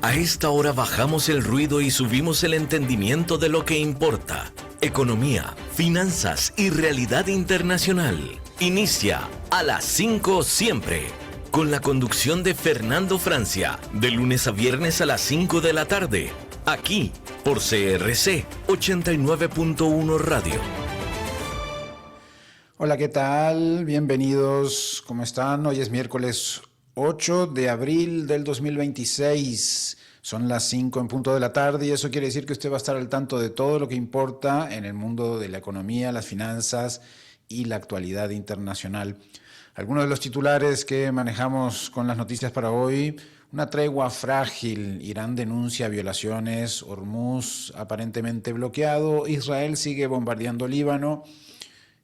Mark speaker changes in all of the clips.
Speaker 1: A esta hora bajamos el ruido y subimos el entendimiento de lo que importa. Economía, finanzas y realidad internacional. Inicia a las 5 siempre, con la conducción de Fernando Francia, de lunes a viernes a las 5 de la tarde, aquí por CRC 89.1 Radio.
Speaker 2: Hola, ¿qué tal? Bienvenidos, ¿cómo están? Hoy es miércoles 8 de abril del 2026. Son las 5 en punto de la tarde y eso quiere decir que usted va a estar al tanto de todo lo que importa en el mundo de la economía, las finanzas y la actualidad internacional. Algunos de los titulares que manejamos con las noticias para hoy: una tregua frágil, Irán denuncia violaciones, Hormuz aparentemente bloqueado, Israel sigue bombardeando Líbano,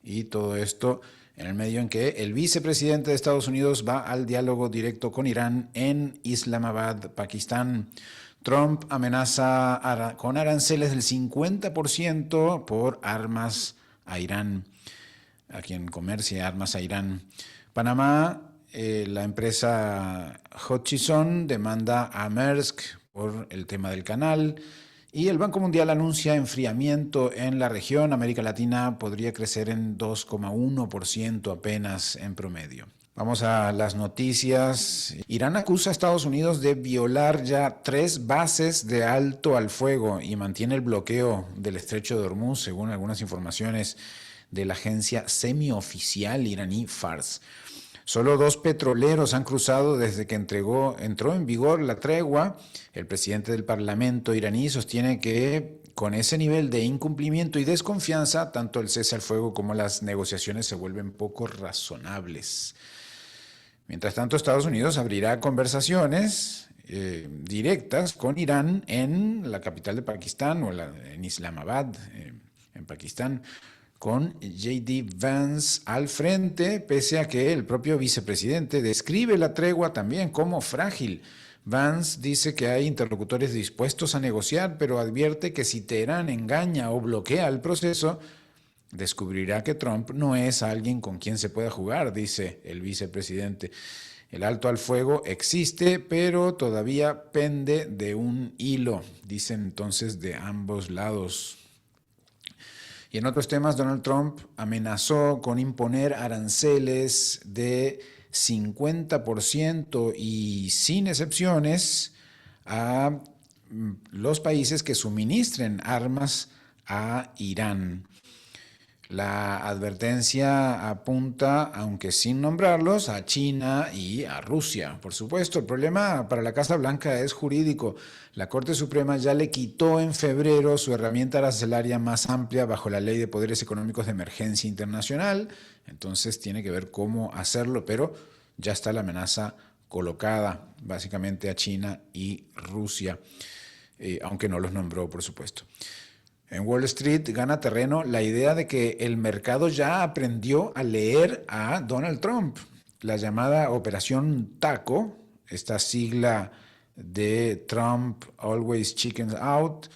Speaker 2: y todo esto en el medio en que el vicepresidente de Estados Unidos va al diálogo directo con Irán en Islamabad, Pakistán. Trump amenaza con aranceles del 50% por armas a Irán, a quien comercie armas a Irán. Panamá, la empresa Hutchison demanda a Maersk por el tema del canal. Y el Banco Mundial anuncia enfriamiento en la región. América Latina podría crecer en 2,1% apenas en promedio. Vamos a las noticias. Irán acusa a Estados Unidos de violar ya 3 bases de alto al fuego y mantiene el bloqueo del estrecho de Hormuz, según algunas informaciones de la agencia semioficial iraní Fars. Solo 2 petroleros han cruzado desde que entró en vigor la tregua. El presidente del Parlamento iraní sostiene que con ese nivel de incumplimiento y desconfianza, tanto el cese al fuego como las negociaciones se vuelven poco razonables. Mientras tanto, Estados Unidos abrirá conversaciones directas con Irán en la capital de Pakistán, o en Islamabad, en Pakistán, con J.D. Vance al frente, pese a que el propio vicepresidente describe la tregua también como frágil. Vance dice que hay interlocutores dispuestos a negociar, pero advierte que si Teherán engaña o bloquea el proceso, descubrirá que Trump no es alguien con quien se pueda jugar, dice el vicepresidente. El alto al fuego existe, pero todavía pende de un hilo, dicen entonces de ambos lados. Y en otros temas, Donald Trump amenazó con imponer aranceles de 50% y sin excepciones a los países que suministren armas a Irán. La advertencia apunta, aunque sin nombrarlos, a China y a Rusia. Por supuesto, el problema para la Casa Blanca es jurídico. La Corte Suprema ya le quitó en febrero su herramienta arancelaria más amplia bajo la Ley de Poderes Económicos de Emergencia Internacional. Entonces tiene que ver cómo hacerlo, pero ya está la amenaza colocada básicamente a China y Rusia, aunque no los nombró, por supuesto. En Wall Street gana terreno la idea de que el mercado ya aprendió a leer a Donald Trump. La llamada Operación Taco, esta sigla de Trump Always Chicken Out,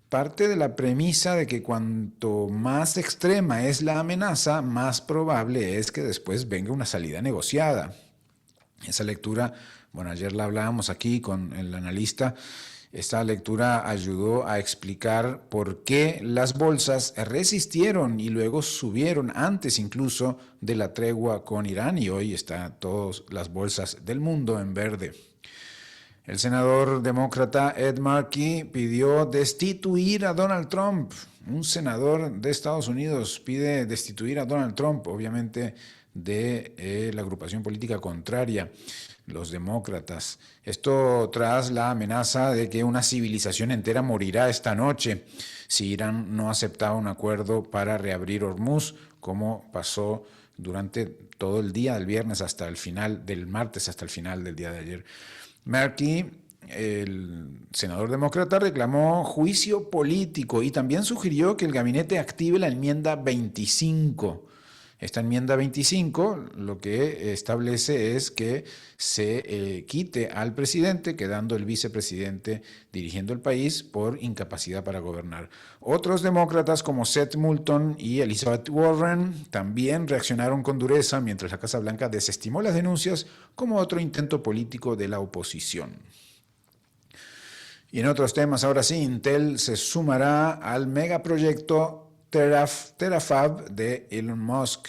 Speaker 2: parte de la premisa de que cuanto más extrema es la amenaza, más probable es que después venga una salida negociada. Esa lectura, bueno, ayer la hablábamos aquí con el analista. Esta lectura ayudó a explicar por qué las bolsas resistieron y luego subieron antes incluso de la tregua con Irán, y hoy están todas las bolsas del mundo en verde. El senador demócrata Ed Markey pidió destituir a Donald Trump. Un senador de Estados Unidos pide destituir a Donald Trump, obviamente de la agrupación política contraria, los demócratas. Esto tras la amenaza de que una civilización entera morirá esta noche si Irán no aceptaba un acuerdo para reabrir Hormuz, como pasó durante todo el día del viernes hasta el final del martes, hasta el final del día de ayer. Markey, el senador demócrata, reclamó juicio político y también sugirió que el gabinete active la enmienda 25. Esta enmienda 25 lo que establece es que se quite al presidente, quedando el vicepresidente dirigiendo el país por incapacidad para gobernar. Otros demócratas como Seth Moulton y Elizabeth Warren también reaccionaron con dureza, mientras la Casa Blanca desestimó las denuncias como otro intento político de la oposición. Y en otros temas, ahora sí, Intel se sumará al megaproyecto Terafab de Elon Musk,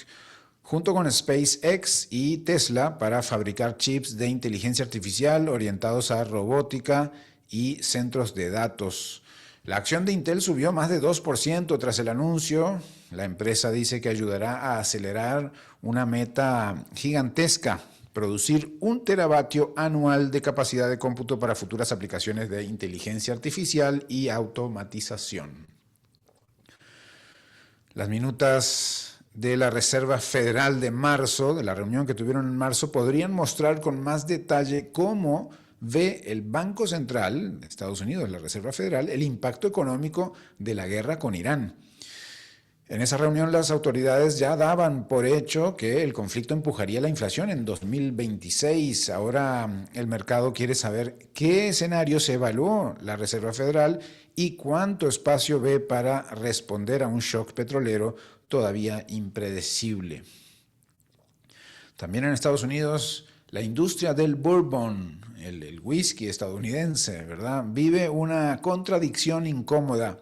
Speaker 2: junto con SpaceX y Tesla, para fabricar chips de inteligencia artificial orientados a robótica y centros de datos. La acción de Intel subió más de 2% tras el anuncio. La empresa dice que ayudará a acelerar una meta gigantesca: producir 1 teravatio anual de capacidad de cómputo para futuras aplicaciones de inteligencia artificial y automatización. Las minutas de la Reserva Federal de marzo, de la reunión que tuvieron en marzo, podrían mostrar con más detalle cómo ve el Banco Central de Estados Unidos, la Reserva Federal, el impacto económico de la guerra con Irán. En esa reunión las autoridades ya daban por hecho que el conflicto empujaría la inflación en 2026. Ahora el mercado quiere saber qué escenario se evaluó la Reserva Federal y cuánto espacio ve para responder a un shock petrolero todavía impredecible. También en Estados Unidos, la industria del bourbon, el whisky estadounidense, ¿verdad?, vive una contradicción incómoda.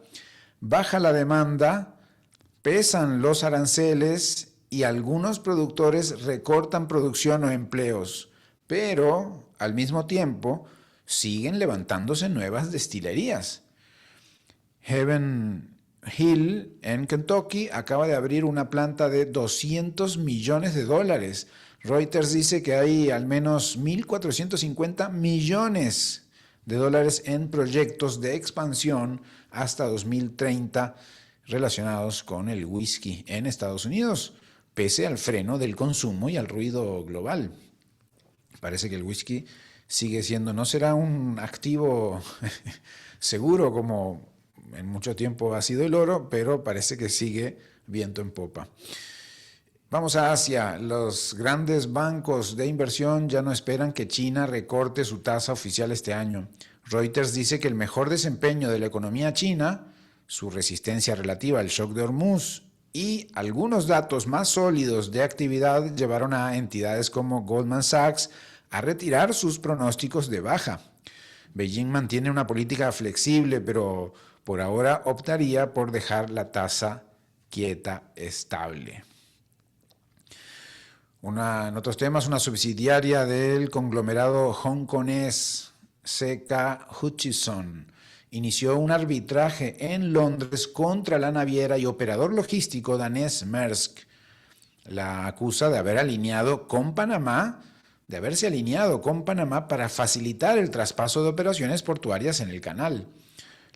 Speaker 2: Baja la demanda, pesan los aranceles y algunos productores recortan producción o empleos, pero al mismo tiempo siguen levantándose nuevas destilerías. Heaven Hill en Kentucky acaba de abrir una planta de $200 millones. Reuters dice que hay al menos 1.450 millones de dólares en proyectos de expansión hasta 2030 relacionados con el whisky en Estados Unidos, pese al freno del consumo y al ruido global. Parece que el whisky sigue siendo, no será un activo seguro como en mucho tiempo ha sido el oro, pero parece que sigue viento en popa. Vamos a Asia. Los grandes bancos de inversión ya no esperan que China recorte su tasa oficial este año. Reuters dice que el mejor desempeño de la economía china, su resistencia relativa al shock de Hormuz y algunos datos más sólidos de actividad llevaron a entidades como Goldman Sachs a retirar sus pronósticos de baja. Beijing mantiene una política flexible, pero por ahora optaría por dejar la tasa quieta, estable. En otros temas, una subsidiaria del conglomerado hongkonés CK Hutchison inició un arbitraje en Londres contra la naviera y operador logístico danés Maersk. La acusa de haberse alineado con Panamá para facilitar el traspaso de operaciones portuarias en el canal.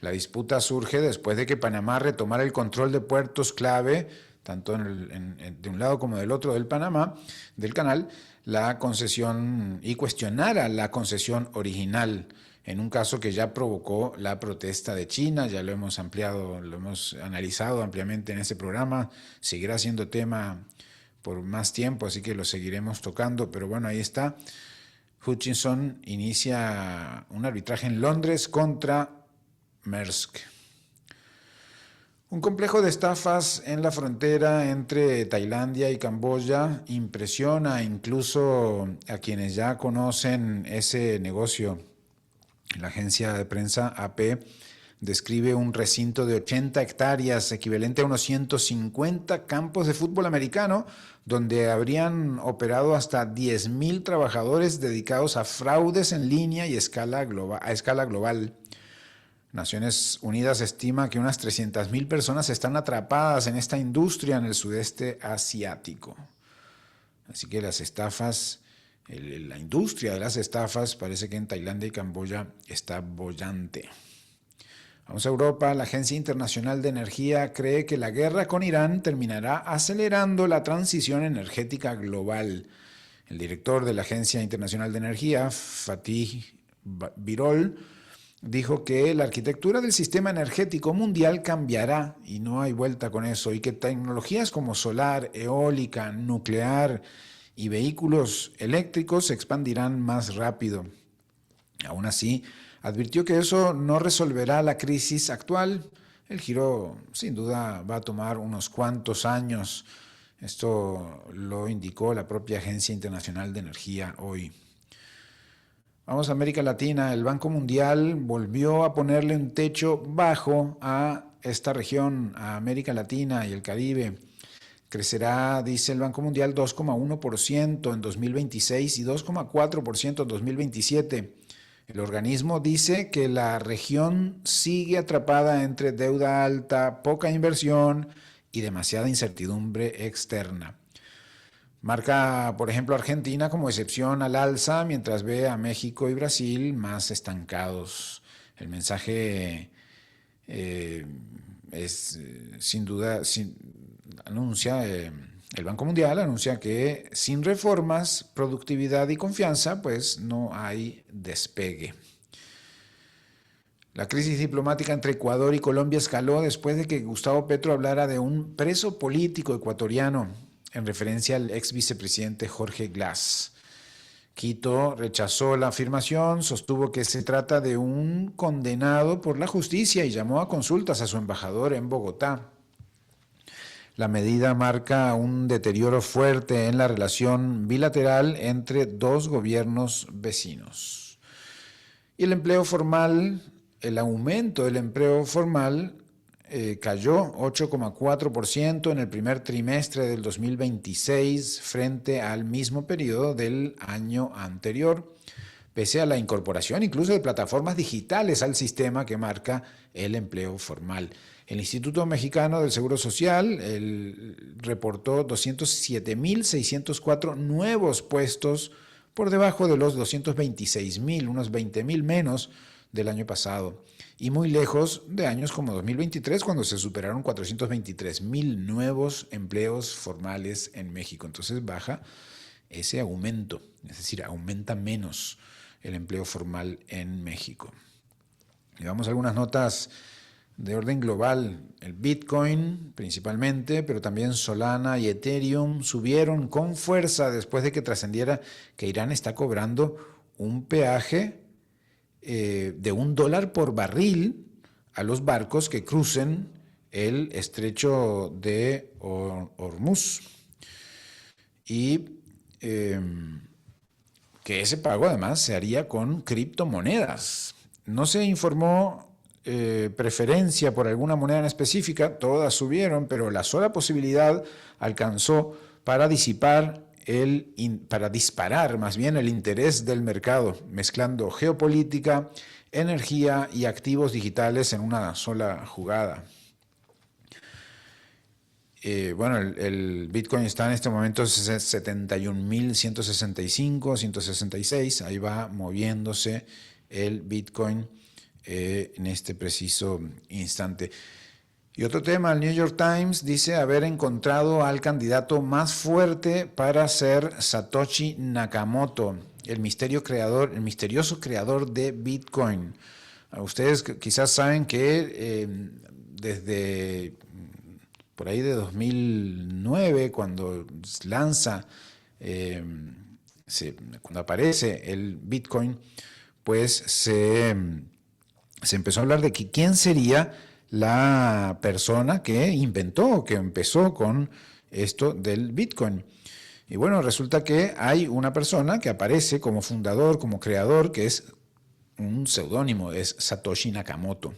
Speaker 2: La disputa surge después de que Panamá retomara el control de puertos clave, tanto de un lado como del otro del canal, la concesión, y cuestionara la concesión original, en un caso que ya provocó la protesta de China. Ya lo hemos analizado ampliamente en este programa, seguirá siendo tema por más tiempo, así que lo seguiremos tocando, pero bueno, ahí está. Hutchison inicia un arbitraje en Londres contra Maersk. Un complejo de estafas en la frontera entre Tailandia y Camboya impresiona incluso a quienes ya conocen ese negocio. La agencia de prensa AP describe un recinto de 80 hectáreas, equivalente a unos 150 campos de fútbol americano, donde habrían operado hasta 10,000 trabajadores dedicados a fraudes en línea y a escala global. Naciones Unidas estima que unas 300,000 personas están atrapadas en esta industria en el sudeste asiático. Así que las estafas, la industria de las estafas, parece que en Tailandia y Camboya está bollante. Vamos a Europa. La Agencia Internacional de Energía cree que la guerra con Irán terminará acelerando la transición energética global. El director de la Agencia Internacional de Energía, Fatih Birol, dijo que la arquitectura del sistema energético mundial cambiará y no hay vuelta con eso, y que tecnologías como solar, eólica, nuclear y vehículos eléctricos se expandirán más rápido. Aún así, advirtió que eso no resolverá la crisis actual. El giro, sin duda, va a tomar unos cuantos años. Esto lo indicó la propia Agencia Internacional de Energía hoy. Vamos a América Latina. El Banco Mundial volvió a ponerle un techo bajo a esta región, a América Latina y el Caribe. Crecerá, dice el Banco Mundial, 2,1% en 2026 y 2,4% en 2027. El organismo dice que la región sigue atrapada entre deuda alta, poca inversión y demasiada incertidumbre externa. Marca, por ejemplo, Argentina como excepción al alza, mientras ve a México y Brasil más estancados. El mensaje es, sin duda, anuncia, el Banco Mundial anuncia que sin reformas, productividad y confianza, pues no hay despegue. La crisis diplomática entre Ecuador y Colombia escaló después de que Gustavo Petro hablara de un preso político ecuatoriano, en referencia al ex vicepresidente Jorge Glass. Quito rechazó la afirmación, sostuvo que se trata de un condenado por la justicia y llamó a consultas a su embajador en Bogotá. La medida marca un deterioro fuerte en la relación bilateral entre dos gobiernos vecinos. Y el empleo formal, el aumento del empleo formal cayó 8,4% en el primer trimestre del 2026 frente al mismo periodo del año anterior, pese a la incorporación incluso de plataformas digitales al sistema que marca el empleo formal. El Instituto Mexicano del Seguro Social reportó 207.604 nuevos puestos por debajo de los 226.000, unos 20.000 menos del año pasado, y muy lejos de años como 2023, cuando se superaron 423.000 nuevos empleos formales en México. Entonces baja ese aumento, es decir, aumenta menos el empleo formal en México. Y vamos a algunas notas de orden global. El Bitcoin principalmente, pero también Solana y Ethereum subieron con fuerza después de que trascendiera que Irán está cobrando un peaje de $1 por barril a los barcos que crucen el estrecho de Hormuz. Y que ese pago además se haría con criptomonedas. No se informó preferencia por alguna moneda en específica, todas subieron, pero la sola posibilidad alcanzó para disparar más bien el interés del mercado, mezclando geopolítica, energía y activos digitales en una sola jugada. Bueno, el Bitcoin está en este momento en 71.165, 166, ahí va moviéndose el Bitcoin en este preciso instante. Y otro tema, el New York Times dice haber encontrado al candidato más fuerte para ser Satoshi Nakamoto, el misterioso creador de Bitcoin. Ustedes quizás saben que desde por ahí de 2009, cuando lanza, cuando aparece el Bitcoin, pues se empezó a hablar de que quién sería la persona que empezó con esto del Bitcoin. Y bueno, resulta que hay una persona que aparece como fundador, como creador, que es un seudónimo, es Satoshi Nakamoto.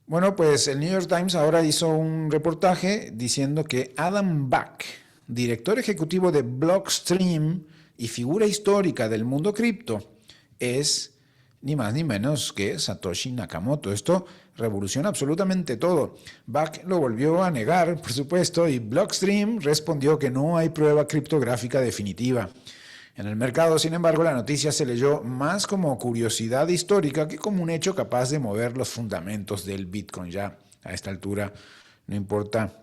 Speaker 2: Bueno, pues el New York Times ahora hizo un reportaje diciendo que Adam Back, director ejecutivo de Blockstream y figura histórica del mundo cripto, es ni más ni menos que Satoshi Nakamoto. Esto revoluciona absolutamente todo. Back lo volvió a negar, por supuesto, y Blockstream respondió que no hay prueba criptográfica definitiva. En el mercado, sin embargo, la noticia se leyó más como curiosidad histórica que como un hecho capaz de mover los fundamentos del Bitcoin. Ya a esta altura no importa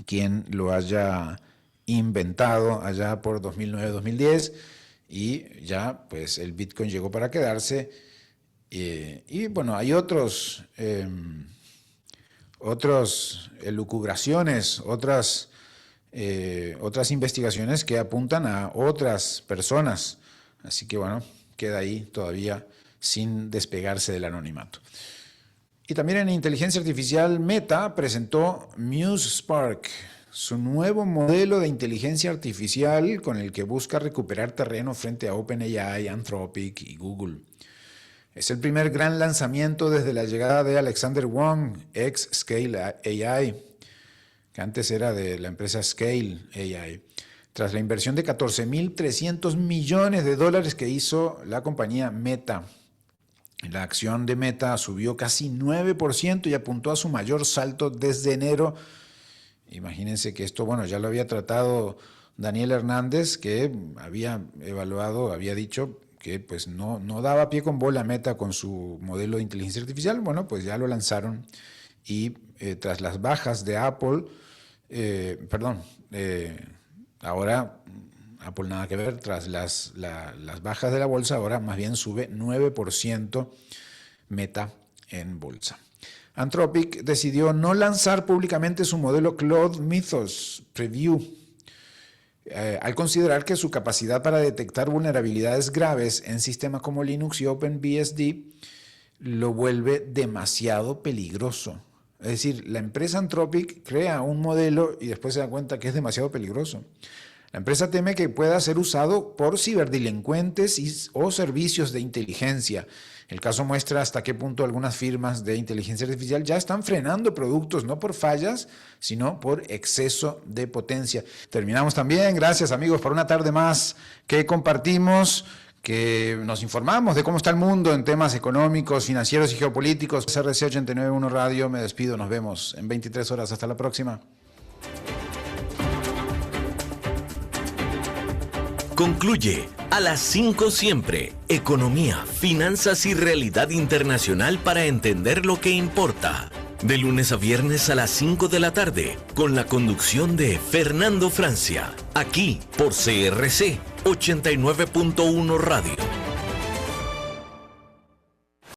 Speaker 2: quién lo haya inventado allá por 2009-2010, y ya pues el Bitcoin llegó para quedarse. Y bueno, hay otras elucubraciones, otras investigaciones que apuntan a otras personas. Así que bueno, queda ahí todavía sin despegarse del anonimato. Y también en inteligencia artificial, Meta presentó Muse Spark, su nuevo modelo de inteligencia artificial con el que busca recuperar terreno frente a OpenAI, Anthropic y Google. Es el primer gran lanzamiento desde la llegada de Alexander Wang, ex Scale AI, que antes era de la empresa Scale AI, tras la inversión de $14.300 millones que hizo la compañía Meta. La acción de Meta subió casi 9% y apuntó a su mayor salto desde enero. Imagínense que esto, bueno, ya lo había tratado Daniel Hernández, que había dicho que pues no daba pie con bola Meta con su modelo de inteligencia artificial. Bueno, pues ya lo lanzaron y tras las bajas de Apple, ahora Apple nada que ver, tras las bajas de la bolsa, ahora más bien sube 9% Meta en bolsa. Anthropic decidió no lanzar públicamente su modelo Claude Mythos Preview, al considerar que su capacidad para detectar vulnerabilidades graves en sistemas como Linux y OpenBSD lo vuelve demasiado peligroso. Es decir, la empresa Anthropic crea un modelo y después se da cuenta que es demasiado peligroso. La empresa teme que pueda ser usado por ciberdelincuentes o servicios de inteligencia. El caso muestra hasta qué punto algunas firmas de inteligencia artificial ya están frenando productos, no por fallas, sino por exceso de potencia. Terminamos también, gracias amigos, por una tarde más que compartimos, que nos informamos de cómo está el mundo en temas económicos, financieros y geopolíticos. CRC 891 Radio, me despido, nos vemos en 23 horas, hasta la próxima.
Speaker 1: Concluye a las 5 siempre, economía, finanzas y realidad internacional para entender lo que importa. De lunes a viernes a las 5 de la tarde, con la conducción de Fernando Francia, aquí por CRC 89.1 Radio.